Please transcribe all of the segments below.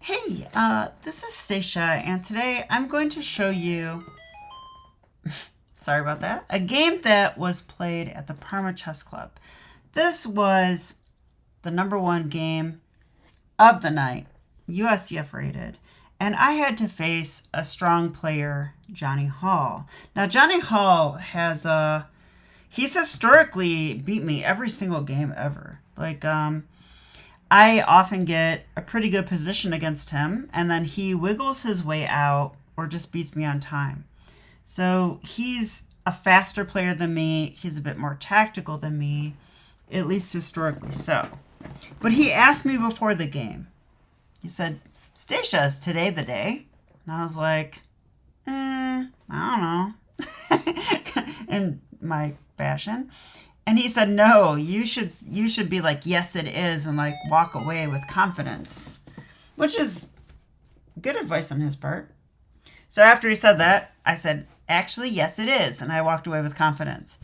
Hey, this is Stacia, and today I'm going to show you, sorry about that, a game that was played at the Parma Chess Club. This was the #1 game of the night, USCF rated, and I had to face a strong player, Johnny Hall. Now, Johnny Hall he's historically beat me every single game ever. I often get a pretty good position against him, and then he wiggles his way out or just beats me on time. So he's a faster player than me. He's a bit more tactical than me, at least historically so. But he asked me before the game. He said, Stacia, is today the day? And I was like, I don't know. In my fashion. And he said, no, you should be like, yes, it is, and like walk away with confidence, which is good advice on his part. So after he said that, I said, actually, yes, it is. And I walked away with confidence.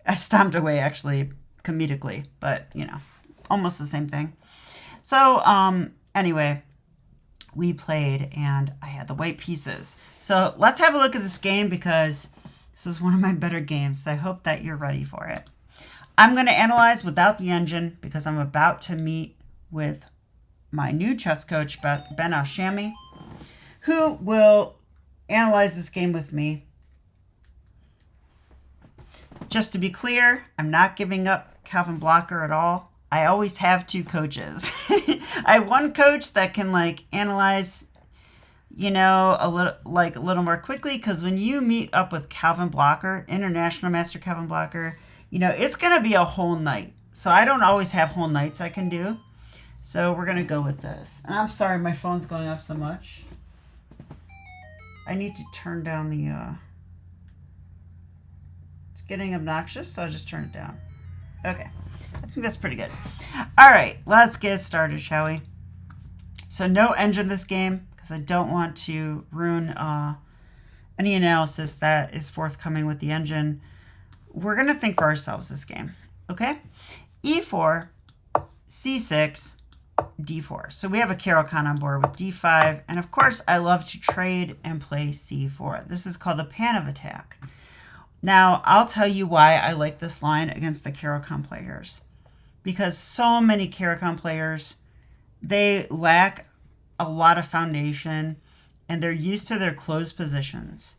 I stomped away, actually, comedically, but, almost the same thing. So anyway, we played, and I had the white pieces. So let's have a look at this game because this is one of my better games. So I hope that you're ready for it. I'm going to analyze without the engine because I'm about to meet with my new chess coach, Ben Ashami, who will analyze this game with me. Just to be clear, I'm not giving up Calvin Blocker at all. I always have two coaches. I have one coach that can analyze, a little more quickly, because when you meet up with Calvin Blocker, International Master Calvin Blocker, it's going to be a whole night. So I don't always have whole nights I can do. So we're going to go with this. And I'm sorry my phone's going off so much. I need to turn down it's getting obnoxious, so I'll just turn it down. Okay. I think that's pretty good. All right, let's get started, shall we? So no engine this game, because I don't want to ruin any analysis that is forthcoming with the engine. We're going to think for ourselves this game, okay? E4, C6, D4. So we have a Caro-Kann on board with D5, and of course I love to trade and play C4. This is called the pan of attack. Now, I'll tell you why I like this line against the Caro-Kann players. Because so many Caro-Kann players, they lack a lot of foundation, and they're used to their closed positions.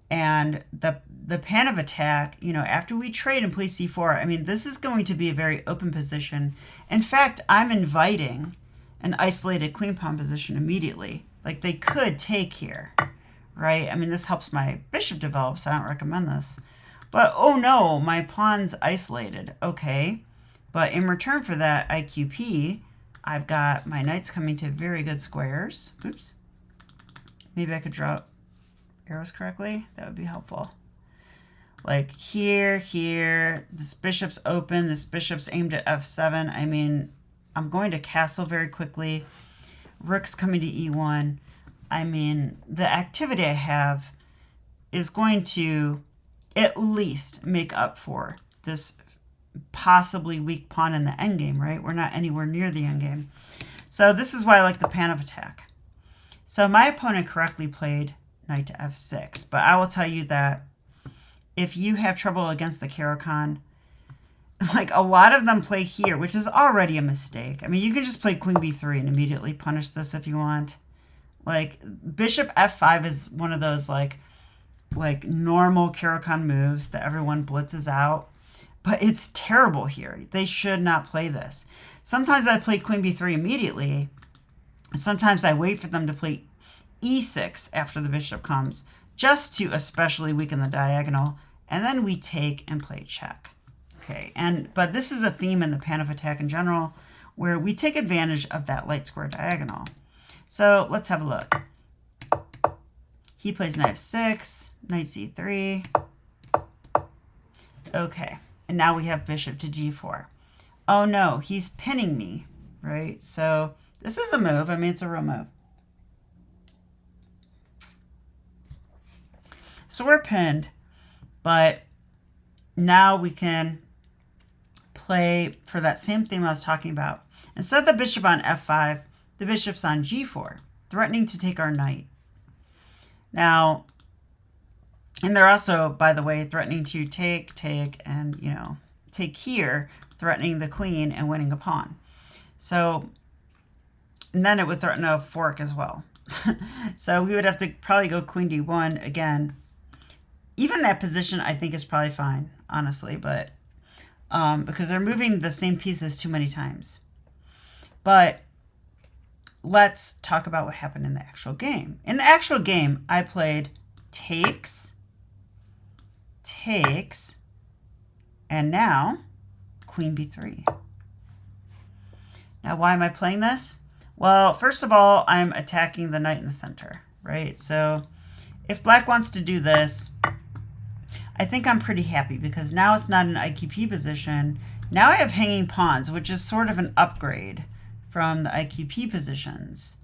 And the pan of attack, after we trade and play C4, this is going to be a very open position. In fact, I'm inviting an isolated queen pawn position immediately. Like they could take here, right? This helps my bishop develop, so I don't recommend this. But, oh no, my pawn's isolated. Okay, but in return for that IQP, I've got my knights coming to very good squares. Oops. Maybe I could draw arrows correctly. That would be helpful. Like here, this bishop's open, this bishop's aimed at f7. I'm going to castle very quickly. Rook's coming to e1. The activity I have is going to at least make up for this possibly weak pawn in the endgame, right? We're not anywhere near the endgame. So this is why I like the pan of attack. So my opponent correctly played knight to f6, but I will tell you that if you have trouble against the Caro-Kann, a lot of them play here, which is already a mistake. You can just play queen b3 and immediately punish this if you want. Bishop f5 is one of those normal Caro-Kann moves that everyone blitzes out, but it's terrible here. They should not play this. Sometimes I play queen b3 immediately. Sometimes I wait for them to play e6 after the bishop comes, just to especially weaken the diagonal, and then we take and play check. Okay, but this is a theme in the pan of attack in general, where we take advantage of that light square diagonal. So let's have a look. He plays knight f6, knight c3. Okay, and now we have bishop to g4. Oh no, he's pinning me, right? So this is a move. It's a real move. So we're pinned, but now we can play for that same theme I was talking about. Instead of the bishop on f5, the bishop's on g4. threatening to take our knight. Now, and they're also, by the way, threatening to take, and, you know, take here, threatening the queen and winning a pawn. So, and then it would threaten a fork as well. So we would have to probably go queen d1 again. Even that position, I think, is probably fine, honestly, but because they're moving the same pieces too many times. But let's talk about what happened in the actual game. In the actual game, I played takes, and now queen b3. Now, why am I playing this? Well, first of all, I'm attacking the knight in the center, right? So if black wants to do this, I think I'm pretty happy because now it's not an IQP position. Now I have hanging pawns, which is sort of an upgrade from the IQP positions.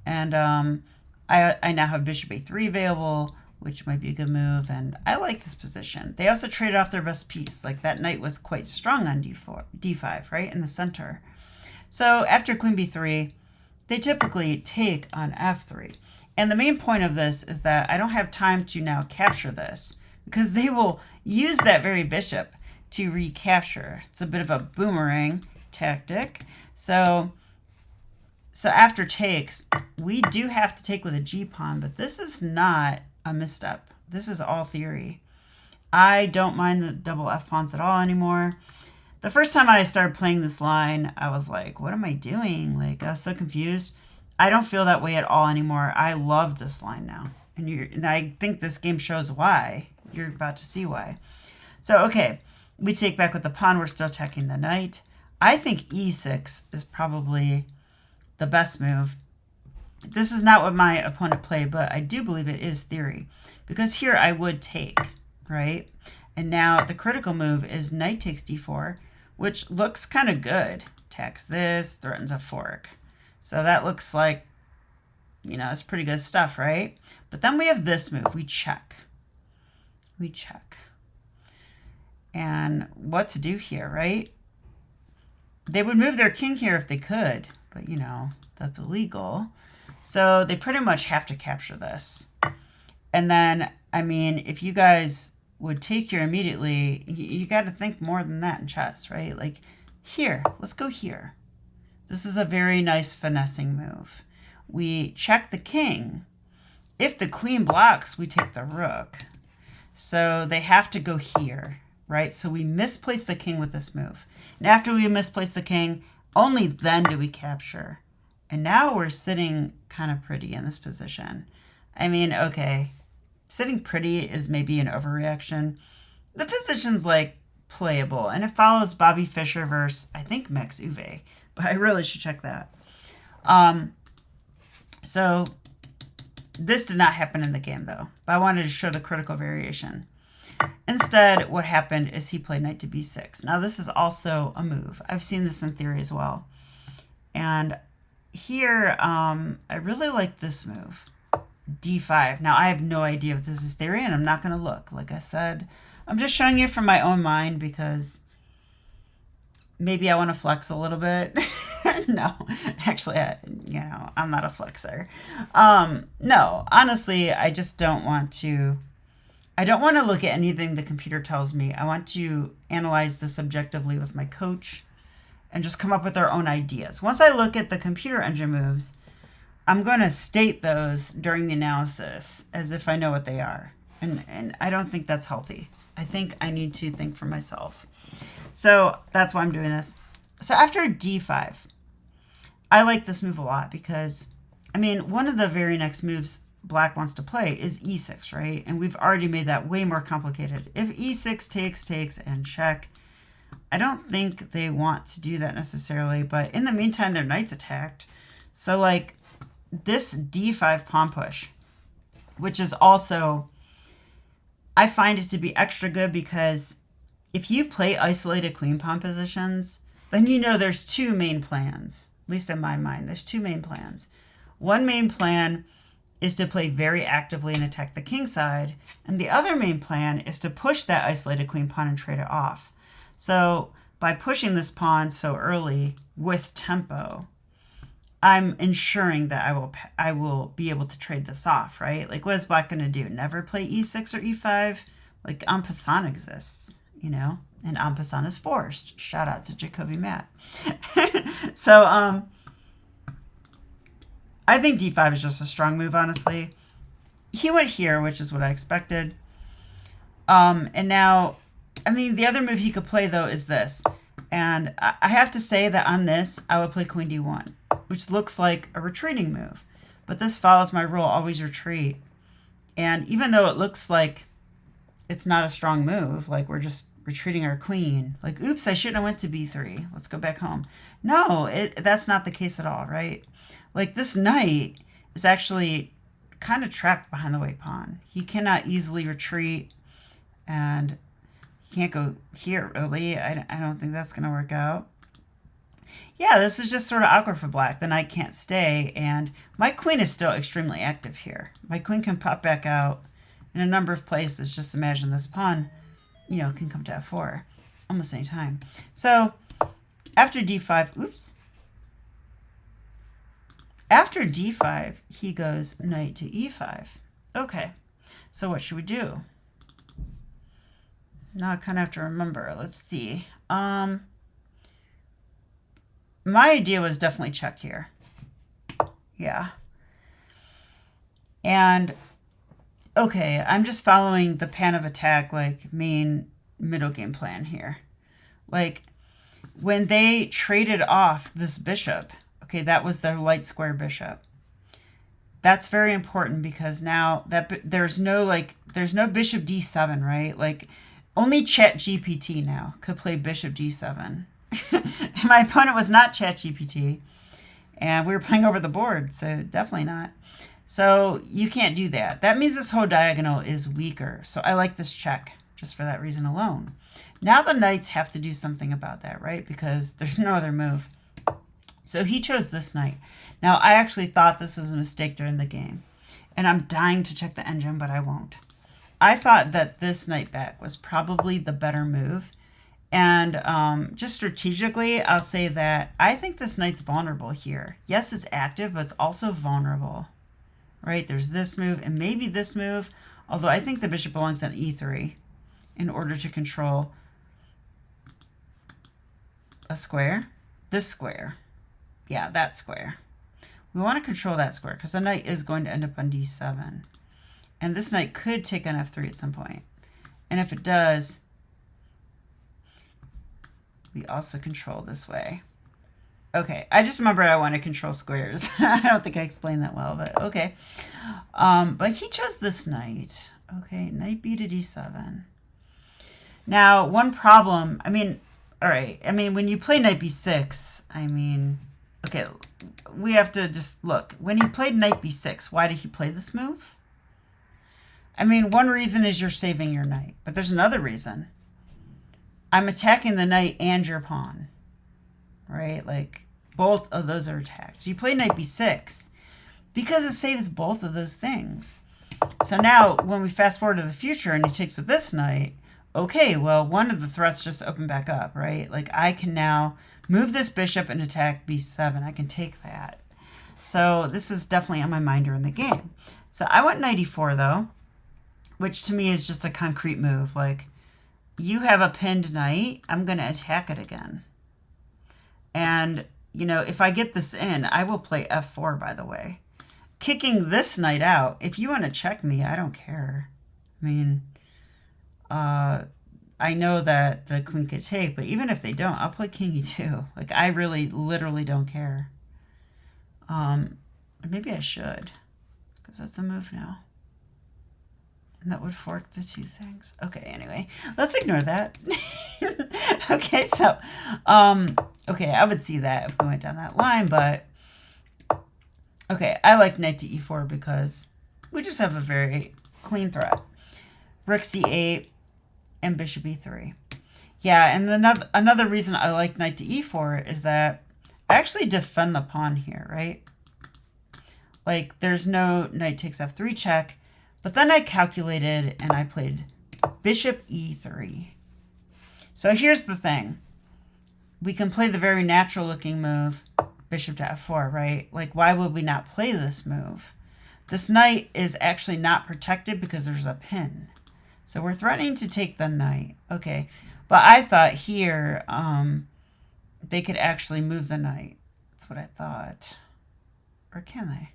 And I now have bishop a3 available, which might be a good move. And I like this position. They also traded off their best piece. Like that knight was quite strong on d5, right, in the center. So after queen b3, they typically take on f3. And the main point of this is that I don't have time to now capture this because they will use that very bishop to recapture. It's a bit of a boomerang tactic. So after takes, we do have to take with a g-pawn, but this is not a misstep. This is all theory. I don't mind the double f-pawns at all anymore. The first time I started playing this line, I was like, what am I doing? Like, I was so confused. I don't feel that way at all anymore. I love this line now. And I think this game shows why. You're about to see why. So, okay, we take back with the pawn. We're still checking the knight. I think e6 is probably the best move. This is not what my opponent played, but I do believe it is theory. Because here I would take, right? And now the critical move is knight takes d4, which looks kind of good. Attacks this, threatens a fork. So that looks like, you know, it's pretty good stuff, right? But then we have this move. We check. We check. And what to do here, right? They would move their king here if they could, but, you know, that's illegal. So they pretty much have to capture this. And then, I mean, if you guys would take here immediately, you got to think more than that in chess, right? Like here, let's go here. This is a very nice finessing move. We check the king. If the queen blocks, we take the rook. So they have to go here, right? So we misplace the king with this move. And after we misplace the king, only then do we capture. And now we're sitting kind of pretty in this position. I mean, okay, sitting pretty is maybe an overreaction. The position's like playable, and it follows Bobby Fischer versus, I think, Max Uwe, but I really should check that. So this did not happen in the game, though, but I wanted to show the critical variation. Instead, what happened is he played knight to b6. Now, this is also a move. I've seen this in theory as well. And here, I really like this move, d5. Now, I have no idea if this is theory, and I'm not going to look. Like I said, I'm just showing you from my own mind because maybe I want to flex a little bit. No, actually, I'm not a flexer. No, honestly, I just don't want to. I don't want to look at anything the computer tells me. I want to analyze this objectively with my coach and just come up with our own ideas. Once I look at the computer engine moves, I'm going to state those during the analysis as if I know what they are. And I don't think that's healthy. I think I need to think for myself. So that's why I'm doing this. So after d5, I like this move a lot because, I mean, one of the very next moves black wants to play is e6, right? And we've already made that way more complicated. If e6 takes, and check, I don't think they want to do that necessarily, but in the meantime, their knight's attacked. So, like, this d5 pawn push, which is also, I find it to be extra good because if you play isolated queen pawn positions, then you know there's two main plans. At least in my mind, there's two main plans. One main plan is to play very actively and attack the king side, and the other main plan is to push that isolated queen pawn and trade it off. So by pushing this pawn so early with tempo, I'm ensuring that I will be able to trade this off, right? Like, what is black going to do? Never play e6 or e5? Like, en passant exists, you know? And en passant is forced. Shout out to Jacoby Matt. So, I think d5 is just a strong move, honestly. He went here, which is what I expected. And now, I mean, the other move he could play, though, is this. And I have to say that on this, I would play queen d1, which looks like a retreating move. But this follows my rule, always retreat. And even though it looks like it's not a strong move, like we're just retreating our queen, like, oops, I shouldn't have went to b3. Let's go back home. No, that's not the case at all, right? Like, this knight is actually kind of trapped behind the white pawn. He cannot easily retreat, and he can't go here, really. I don't think that's going to work out. Yeah, this is just sort of awkward for black. The knight can't stay, and my queen is still extremely active here. My queen can pop back out in a number of places. Just imagine this pawn, you know, can come to f4 almost any time. So after d5, oops. After d5, he goes knight to e5. Okay, so what should we do? Now I kind of have to remember. Let's see. My idea was definitely check here. Yeah. And, okay, I'm just following the pan of attack, like, main middle game plan here. Like, when they traded off this bishop, okay, that was their light square bishop. That's very important because now that there's no bishop d7, right? Like, only ChatGPT now could play bishop d7. My opponent was not ChatGPT, and we were playing over the board, so definitely not. So you can't do that. That means this whole diagonal is weaker. So I like this check just for that reason alone. Now the knights have to do something about that, right? Because there's no other move. So he chose this knight. Now, I actually thought this was a mistake during the game, and I'm dying to check the engine, but I won't. I thought that this knight back was probably the better move. And just strategically, I'll say that I think this knight's vulnerable here. Yes, it's active, but it's also vulnerable, right? There's this move and maybe this move, although I think the bishop belongs on e3 in order to control a square. This square. Yeah, that square. We want to control that square because the knight is going to end up on d7. And this knight could take on f3 at some point. And if it does, we also control this way. Okay, I just remembered I want to control squares. I don't think I explained that well, but okay. But he chose this knight. Okay, knight b to d7. Now, one problem, I mean, all right. I mean, when you play knight b6, I mean, okay, we have to just look. When he played knight b6, why did he play this move? I mean, one reason is you're saving your knight, but there's another reason. I'm attacking the knight and your pawn, right? Like, both of those are attacked. So you play knight b6 because it saves both of those things. So now, when we fast forward to the future and he takes with this knight, okay, well, one of the threats just opened back up, right? Like, I can now move this bishop and attack b7. I can take that. So this is definitely on my mind during the game. So I went knight e4, though, which to me is just a concrete move. Like, you have a pinned knight, I'm going to attack it again. And, you know, if I get this in, I will play f4, by the way. Kicking this knight out, if you want to check me, I don't care. I mean, I know that the queen could take, but even if they don't, I'll play king e2. Like, I really, literally don't care. Maybe I should, because that's a move now. And that would fork the two things. Okay, anyway, let's ignore that. Okay, so, okay, I would see that if we went down that line, but, okay, I like knight to e4 because we just have a very clean threat. Rook c8 and bishop e3. Yeah, and another reason I like knight to e4 is that I actually defend the pawn here, right? Like, there's no knight takes f3 check. But then I calculated and I played bishop e3. So here's the thing. We can play the very natural looking move, bishop to f4, right? Like, why would we not play this move? This knight is actually not protected because there's a pin. So we're threatening to take the knight. Okay, but I thought here they could actually move the knight. That's what I thought. Or can they?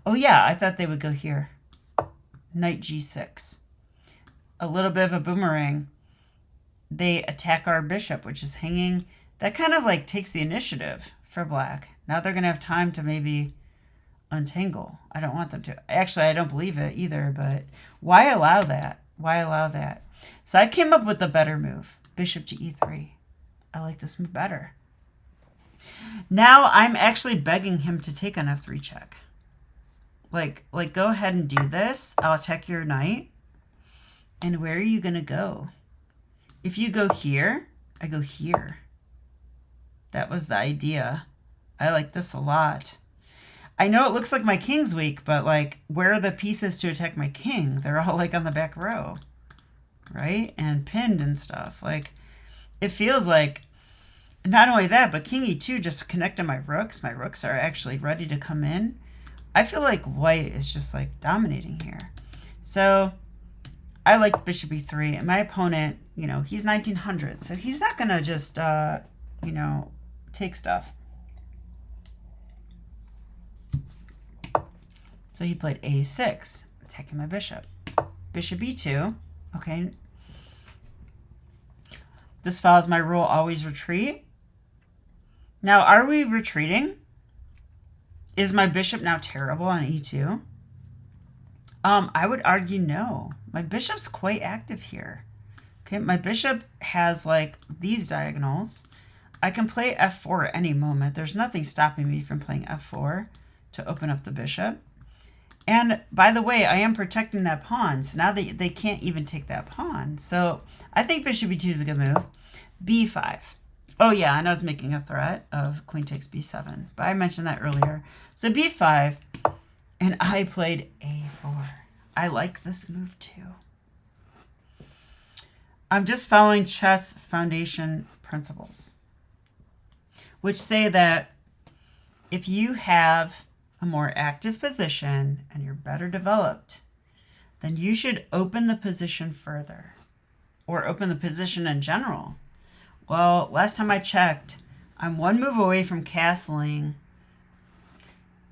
Oh yeah, I thought they would go here. Knight g6. A little bit of a boomerang. They attack our bishop, which is hanging. That kind of like takes the initiative for black. Now they're going to have time to maybe untangle. I don't want them to. Actually, I don't believe it either, but why allow that? Why allow that? So I came up with a better move. Bishop to e3. I like this move better. Now I'm actually begging him to take an f3 check. Like go ahead and do this. I'll attack your knight. And where are you going to go? If you go here, I go here. That was the idea. I like this a lot. I know it looks like my king's weak, but like, where are the pieces to attack my king? They're all like on the back row, right? And pinned and stuff. Like, it feels like, not only that, but king e2 just connected my rooks. My rooks are actually ready to come in. I feel like white is just like dominating here. So I like bishop e3, and my opponent, you know, he's 1900, so he's not going to just, you know, take stuff. So he played a6, attacking my bishop. Bishop e2, okay. This follows my rule, always retreat. Now, are we retreating? Is my bishop now terrible on e2? I would argue no. My bishop's quite active here. Okay, my bishop has like these diagonals. I can play f4 at any moment. There's nothing stopping me from playing f4 to open up the bishop. And by the way, I am protecting that pawn. So now they can't even take that pawn. So I think bishop e2 is a good move. b5. Oh yeah, and I was making a threat of queen takes b7. But I mentioned that earlier. So b5, and I played a4. I like this move too. I'm just following chess foundation principles, which say that if you have a more active position and you're better developed, then you should open the position further, or open the position in general. Well, last time I checked, I'm one move away from castling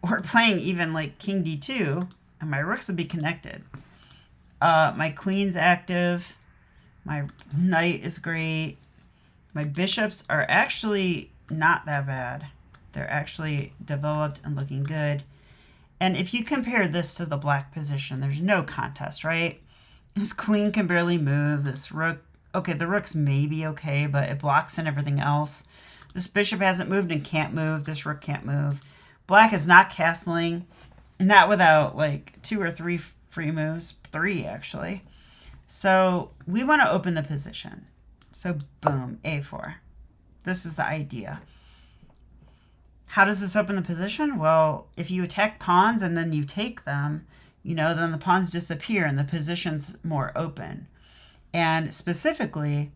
or playing even like king d2, and my rooks would be connected. My queen's active. My knight is great. My bishops are actually not that bad. They're actually developed and looking good. And if you compare this to the black position, there's no contest, right? This queen can barely move. This rook, okay, the rook's maybe okay, but it blocks in everything else. This bishop hasn't moved and can't move. This rook can't move. Black is not castling, not without like 2 or 3 free moves, 3 actually. So we want to open the position. So boom, a4. This is the idea. How does this open the position? Well, if you attack pawns and then you take them, you know, then the pawns disappear and the position's more open. And specifically,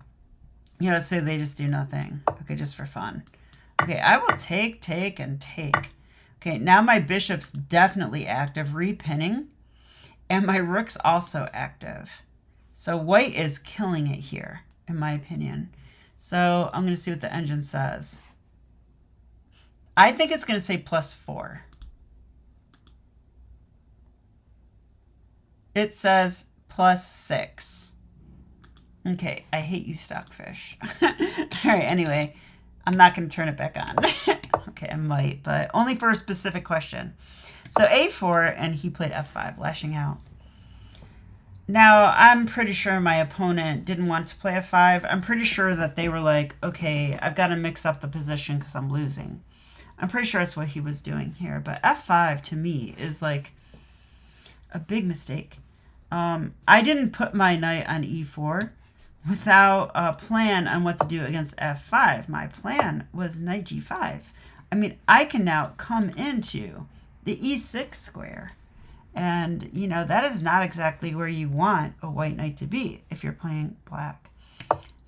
you know, say they just do nothing. Okay, just for fun. Okay, I will take, and take. Okay, now my bishop's definitely active, repinning, and my rook's also active. So white is killing it here, in my opinion. So I'm going to see what the engine says. I think it's going to say +4. It says +6. Okay, I hate you, Stockfish. All right, anyway, I'm not going to turn it back on. Okay, I might, but only for a specific question. So a4, and he played f5, lashing out. Now, I'm pretty sure my opponent didn't want to play f5. I'm pretty sure that they were like, okay, I've got to mix up the position because I'm losing. I'm pretty sure that's what he was doing here. But f5, to me, is like a big mistake. I didn't put my knight on e4 without a plan on what to do against f5. My plan was knight g5. I mean, I can now come into the e6 square. And, you know, that is not exactly where you want a white knight to be if you're playing black.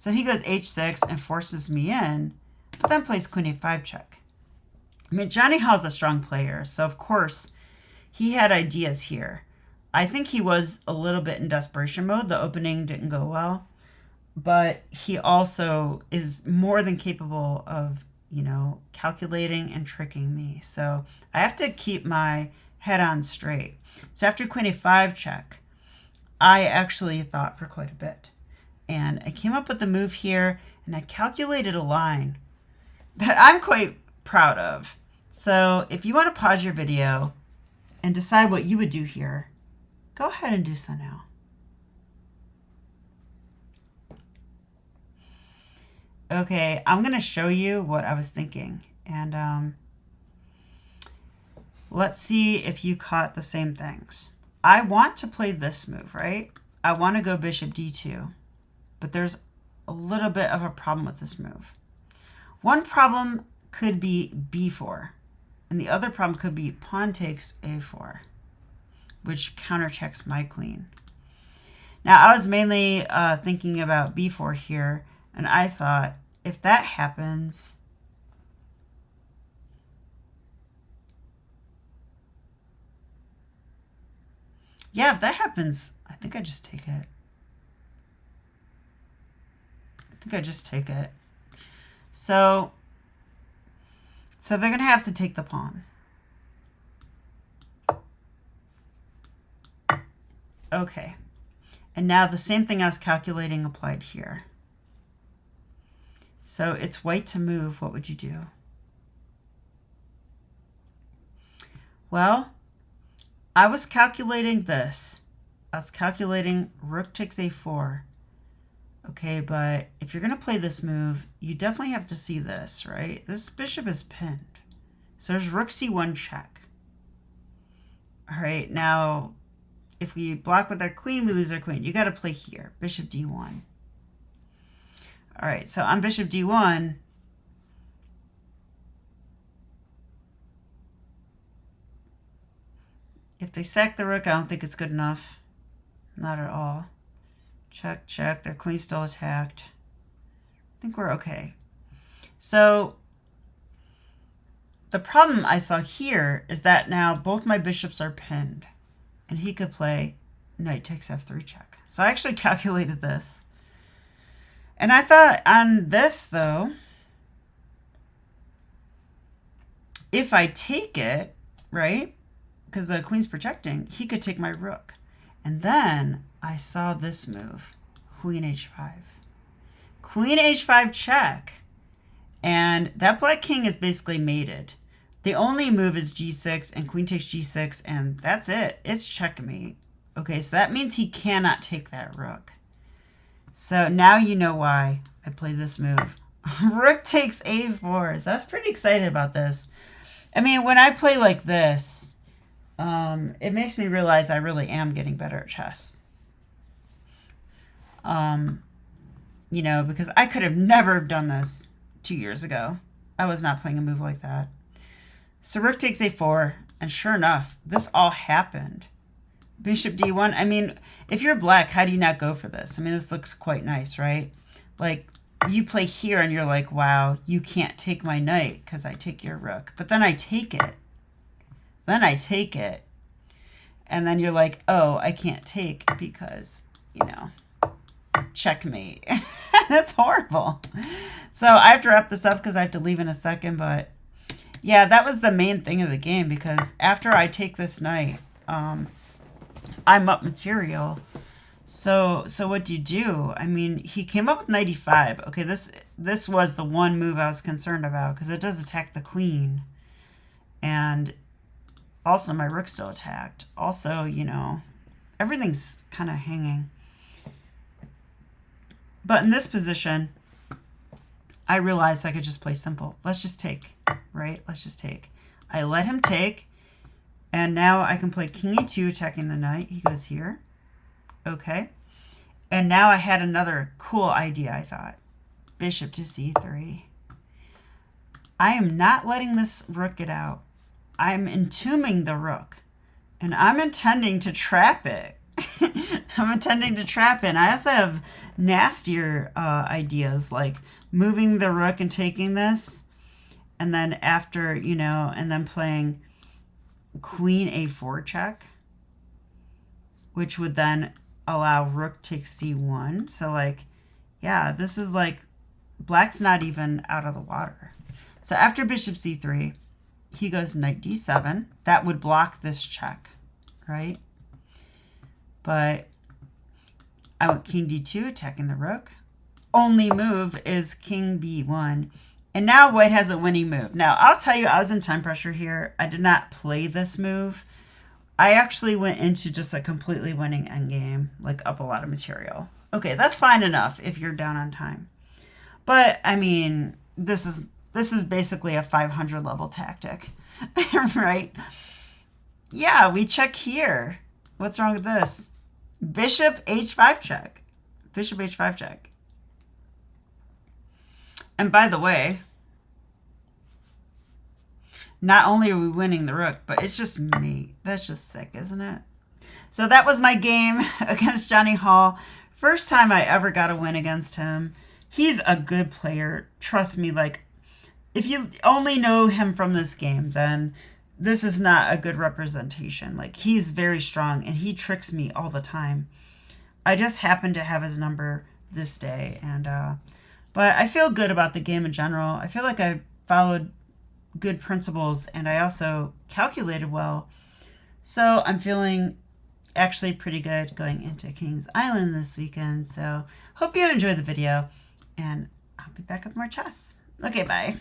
So he goes h6 and forces me in, but then plays queen a5 check. I mean, Johnny Hall's a strong player, so of course he had ideas here. I think he was a little bit in desperation mode. The opening didn't go well, but he also is more than capable of, you know, calculating and tricking me. So I have to keep my head on straight. So after queen a5 check, I actually thought for quite a bit. And I came up with the move here, and I calculated a line that I'm quite proud of. So if you want to pause your video and decide what you would do here, go ahead and do so now. Okay, I'm going to show you what I was thinking. And let's see if you caught the same things. I want to play this move, right? I want to go bishop d2. But there's a little bit of a problem with this move. One problem could be b4. And the other problem could be pawn takes a4, which counterchecks my queen. Now, I was mainly thinking about b4 here, and I thought, if that happens, yeah, if that happens, I think I just take it. So they're going to have to take the pawn. Okay. And now the same thing I was calculating applied here. So it's white to move. What would you do? Well, I was calculating this. I was calculating rook takes a4. Okay, but if you're going to play this move, you definitely have to see this, right? This bishop is pinned. So there's rook c1 check. All right, now if we block with our queen, we lose our queen. You got to play here, bishop d1. All right, so on bishop d1, if they sack the rook, I don't think it's good enough. Not at all. Check, check. Their queen's still attacked. I think we're okay. So the problem I saw here is that now both my bishops are pinned. And he could play knight takes f3 check. So I actually calculated this. And I thought on this, though, if I take it, right, because the queen's protecting, he could take my rook. And then I saw this move, queen h5. Queen h5 check. And that black king is basically mated. The only move is g6 and queen takes g6, and that's it. It's checkmate. Okay, so that means he cannot take that rook. So now you know why I play this move. Rook takes a4. So I was pretty excited about this. I mean, when I play like this, it makes me realize I really am getting better at chess. You know, because I could have never done this 2 years ago. I was not playing a move like that. So rook takes a4, and sure enough, this all happened. Bishop d1. I mean, if you're black, how do you not go for this? I mean, this looks quite nice, right? Like, you play here and you're like, wow, you can't take my knight because I take your rook. But then I take it. And then you're like, oh, I can't take because, you know, checkmate. That's horrible. So I have to wrap this up because I have to leave in a second. But yeah, that was the main thing of the game, because after I take this knight, I'm up material. So what do you do? I mean, he came up with knight e5. Okay, this was the one move I was concerned about, because it does attack the queen. And also my rook's still attacked. Also, you know, everything's kind of hanging. But in this position, I realized I could just play simple. Let's just take, right? Let's just take. I let him take. And now I can play king e2, attacking the knight. He goes here. Okay. And now I had another cool idea, I thought. Bishop to c3. I am not letting this rook get out. I'm entombing the rook. And I'm intending to trap it. I'm intending to trap in. I also have nastier ideas, like moving the rook and taking this, and then after, you know, and then playing queen a4 check, which would then allow rook takes c1. So like, yeah, this is like, black's not even out of the water. So after bishop c3, he goes knight d7. That would block this check, right? But I went king d2, attacking the rook. Only move is king b1. And now white has a winning move. Now, I'll tell you, I was in time pressure here. I did not play this move. I actually went into just a completely winning endgame, like up a lot of material. Okay, that's fine enough if you're down on time. But, I mean, this is basically a 500 level tactic, right? Yeah, we check here. What's wrong with this? Bishop h5 check. Bishop h5 check. And by the way, not only are we winning the rook, but it's just me. That's just sick, isn't it? So that was my game against Johnny Hall. First time I ever got a win against him. He's a good player. Trust me, like, if you only know him from this game, then this is not a good representation. Like, he's very strong, and he tricks me all the time. I just happened to have his number this day, and but I feel good about the game in general. I feel like I followed good principles, and I also calculated well. So I'm feeling actually pretty good going into Kings Island this weekend. So hope you enjoyed the video, and I'll be back with more chess. Okay, bye.